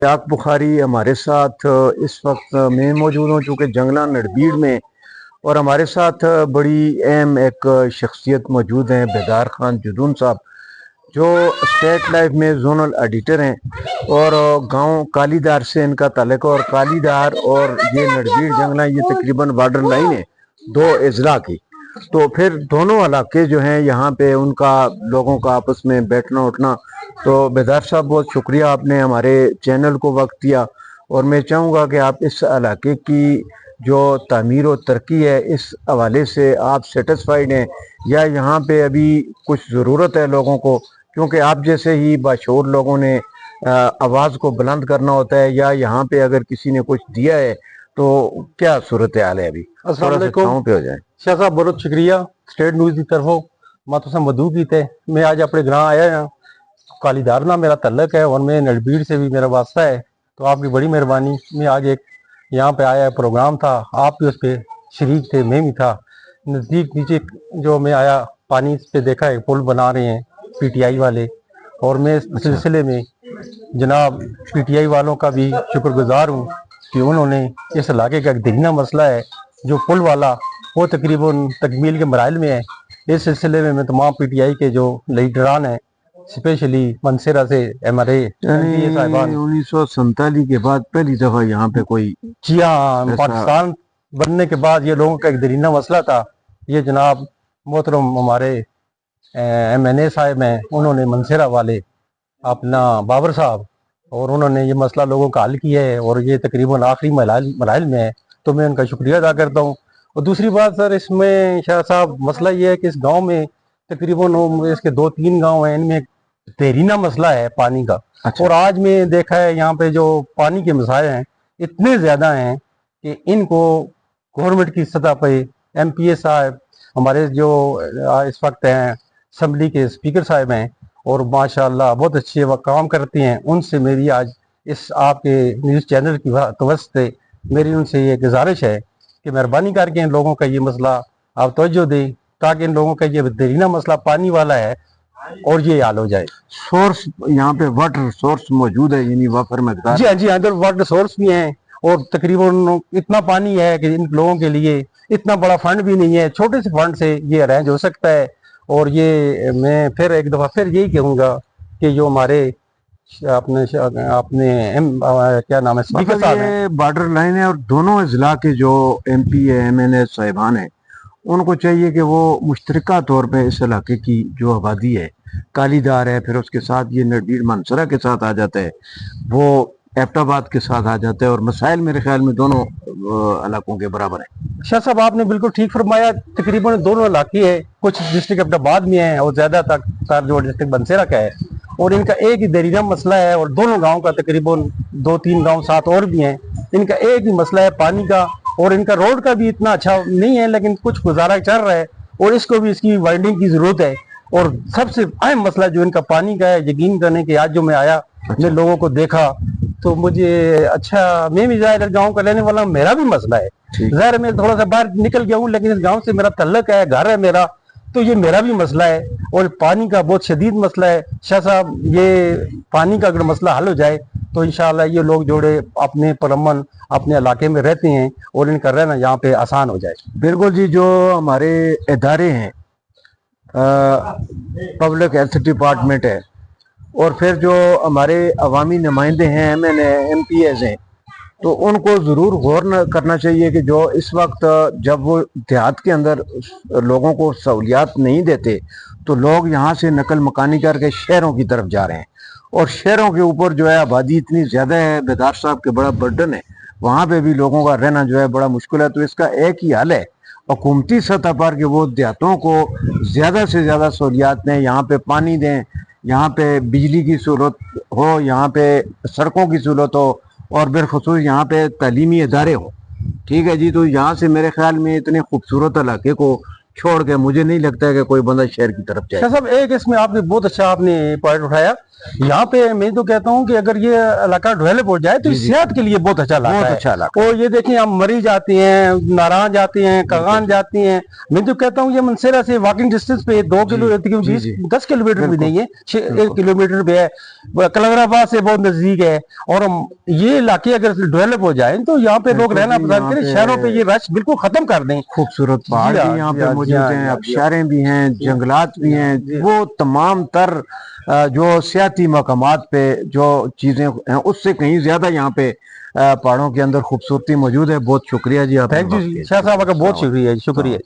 याक बुखारी हमारे साथ इस वक्त मैं मौजूद हूँ चूँकि जंगला नड़बीड़ में, और हमारे साथ बड़ी अहम एक शख्सियत मौजूद हैं, बेदार खान जुदून साहब, जो स्टेट लाइफ में जोनल एडिटर हैं और गांव कालीदार से इनका ताल्लुक है। और कालीदार और ये नड़बीड़ जंगला ये तकरीबन बॉर्डर लाइन है दो अजला की। तो फिर दोनों इलाके जो हैं यहाँ पे उनका लोगों का आपस में बैठना उठना। तो बेदार साहब बहुत शुक्रिया, आपने हमारे चैनल को वक्त दिया, और मैं चाहूँगा कि आप इस इलाके की जो तामीर और तरक्की है इस हवाले से आप सेटिस्फाइड हैं, या यहाँ पे अभी कुछ ज़रूरत है लोगों को, क्योंकि आप जैसे ही बाशऊर लोगों ने आवाज़ को बुलंद करना होता है, या यहाँ पे अगर किसी ने कुछ दिया है तो क्या सूरत हाल है अभी? अस्सलाम वालेकुम पे हो जाए। शाह साहब बहुत शुक्रिया स्टेट न्यूज़ की तरफों मैं तुसें मदू कीते। मैं आज अपने ग्रां आया हाँ, कालीदार ना मेरा तल्लक है और मैं नड़बीड़ से भी मेरा वास्ता है, तो आपकी बड़ी मेहरबानी। मैं आज एक यहाँ पे आया प्रोग्राम था, आप भी उस पर शरीक थे, मैं भी था। नज़दीक नीचे जो मैं आया पानी पे देखा है पुल बना रहे हैं पीटीआई वाले, और मैं इस सिलसिले में जनाब पीटीआई वालों का भी शुक्रगुजार हूँ कि उन्होंने इस इलाके का एक दरीना मसला है जो पुल वाला वो तकरीबन तकमील के मराइल में है। इस सिलसिले में मैं तमाम पीटीआई के जो लीडरान हैं, स्पेशली मनसेरा से MRA साहिबान, 1947 के बाद पहली दफा यहाँ पे कोई, जी हाँ, पाकिस्तान बनने के बाद ये लोगों का एक दरीना मसला था। ये जनाब मोहतरम हमारे MNA साहब हैं, उन्होंने मनसेरा वाले अपना बाबर साहब, और उन्होंने ये मसला लोगों का हल किया है और ये तकरीबन आखिरी मराइल में है, तो मैं उनका शुक्रिया अदा करता हूँ। और दूसरी बात सर, इसमें शाह साहब मसला ये है कि इस गांव में तकरीबन इसके 2-3 गांव हैं, इनमें देरीना मसला है पानी का। अच्छा। और आज मैं देखा है यहाँ पे जो पानी के मसाइल हैं इतने ज़्यादा हैं कि इनको गवर्नमेंट की सतह पे MPA साहब, हमारे जो इस वक्त हैं असम्बली के स्पीकर साहब हैं और माशाल्लाह बहुत अच्छे वो काम करते हैं, उनसे मेरी आज इस आपके न्यूज़ चैनल की वजह से मेरी उनसे ये गुजारिश है कि मेहरबानी करके इन लोगों का ये मसला आप तवज्जो दें, ताकि इन लोगों का ये देरीना मसला पानी वाला है और ये हल हो जाए। सोर्स यहाँ पे वाटर सोर्स मौजूद है, यानी वाफर मकदार? जी हाँ, जी हाँ, इधर वाटर सोर्स भी हैं और तकरीबन इतना पानी है कि इन लोगों के लिए इतना बड़ा फंड भी नहीं है, छोटे से फंड से ये अरेंज हो सकता है। और ये मैं फिर एक दफ़ा फिर यही कहूँगा कि जो हमारे अपने क्या नाम है स्पीकर साहब हैं, बॉर्डर लाइन है और दोनों अजला के जो MP MNA साहिबान हैं उनको चाहिए कि वो मुश्तरका तौर पे इस इलाके की जो आबादी है, कालीदार है, फिर उसके साथ ये नड़बीड़ मनसरा के साथ आ जाता है, वो एबटाबाद के साथ आ जाता है, और मसाइल मेरे ख्याल में दोनों इलाकों के बराबर है। शाह साहब आपने बिल्कुल ठीक फरमाया, तकरीबन दोनों इलाके है, कुछ डिस्ट्रिक्ट एबटाबाद में है और ज्यादा तक सर जो डिस्ट्रिक्ट बनसेरा का है, और इनका एक ही देरीना मसला है। और दोनों गाँव का तकरीबन 2-3 गाँव साथ और भी हैं, इनका एक ही मसला है पानी का, और इनका रोड का भी इतना अच्छा नहीं है लेकिन कुछ गुजारा चल रहा है, और इसको भी इसकी वाइंडिंग की जरूरत है। और सबसे अहम मसला जो इनका पानी का है, यकीन करने के आज जो मैं आया, मैं लोगों को देखा तो मुझे अच्छा, मैं भी ज़ाहिर गांव का रहने वाला, मेरा भी मसला है, ज़ाहिर मैं थोड़ा सा बाहर निकल गया हूँ लेकिन इस गांव से मेरा तल्लक है, घर है मेरा, तो ये मेरा भी मसला है और पानी का बहुत शदीद मसला है। शाह साहब ये पानी का अगर मसला हल हो जाए तो इंशाअल्लाह ये लोग जोड़े अपने परमन अपने इलाके में रहते हैं और इनका रहना यहाँ पे आसान हो जाए। बिल्कुल जी, जो हमारे इदारे हैं, पब्लिक हेल्थ डिपार्टमेंट है, और फिर जो हमारे अवामी नुमाइंदे हैं MNA MPAs हैं, तो उनको ज़रूर गौर करना चाहिए कि जो इस वक्त जब वो देहात के अंदर लोगों को सहूलियात नहीं देते तो लोग यहाँ से नकल मकानी करके शहरों की तरफ जा रहे हैं, और शहरों के ऊपर जो है आबादी इतनी ज़्यादा है, बेदार साहब के बड़ा बर्डन है, वहाँ पे भी लोगों का रहना जो है बड़ा मुश्किल है। तो इसका एक ही हल है हुकूमती सतह पर कि वो देहातों को ज़्यादा से ज़्यादा सहूलियात दें, यहाँ पे पानी दें, यहाँ पे बिजली की सहूलत हो, यहाँ पे सड़कों की सहूलत हो, और बिलखसूस यहाँ पे तालीमी इदारे हो। ठीक है जी, तो यहाँ से मेरे ख्याल में इतने खूबसूरत इलाके को छोड़ के मुझे नहीं लगता है कि कोई बंदा शहर की तरफ जाए। साहब एक इसमें आपने बहुत अच्छा आपने पॉइंट उठाया यहाँ पे मैं तो कहता हूँ कि अगर ये इलाका डेवलप हो जाए तो सेहत के लिए बहुत अच्छा इलाका बहुत है। अच्छा इलाका और ये देखिए हम मरीज आते हैं, नाराज जाते हैं, कगान जाते हैं। मैं तो कहता हूँ ये मनसेरा से वॉकिंग डिस्टेंस पे 2 किलो जी, 20 जी। 10 किलोमीटर भी नहीं है, 1 किलोमीटर पे है। कलंदराबाद से बहुत नजदीक है। और ये इलाके अगर डेवलप हो जाए तो यहाँ पे लोग बिल्कुल रहना जी, पसंद यहाँ करें, पे शहरों पे ये रश बिल्कुल खत्म कर दें। खूबसूरत पहाड़ जी हाँ, भी यहाँ जी पे हाँ, जी मौजूद हाँ, हैं, जी हाँ, आबशारें भी हैं, जंगलात भी हैं, वो तमाम तर जो सियाती मकामात पे जो चीज़ें हैं उससे कहीं ज़्यादा यहाँ पे पहाड़ों के अंदर खूबसूरती मौजूद है। बहुत शुक्रिया जी, आपने थैंक यू वक्त जी, दिया। शाह साहब का बहुत अस्सलाम शुक्रिया, शुक्रिया।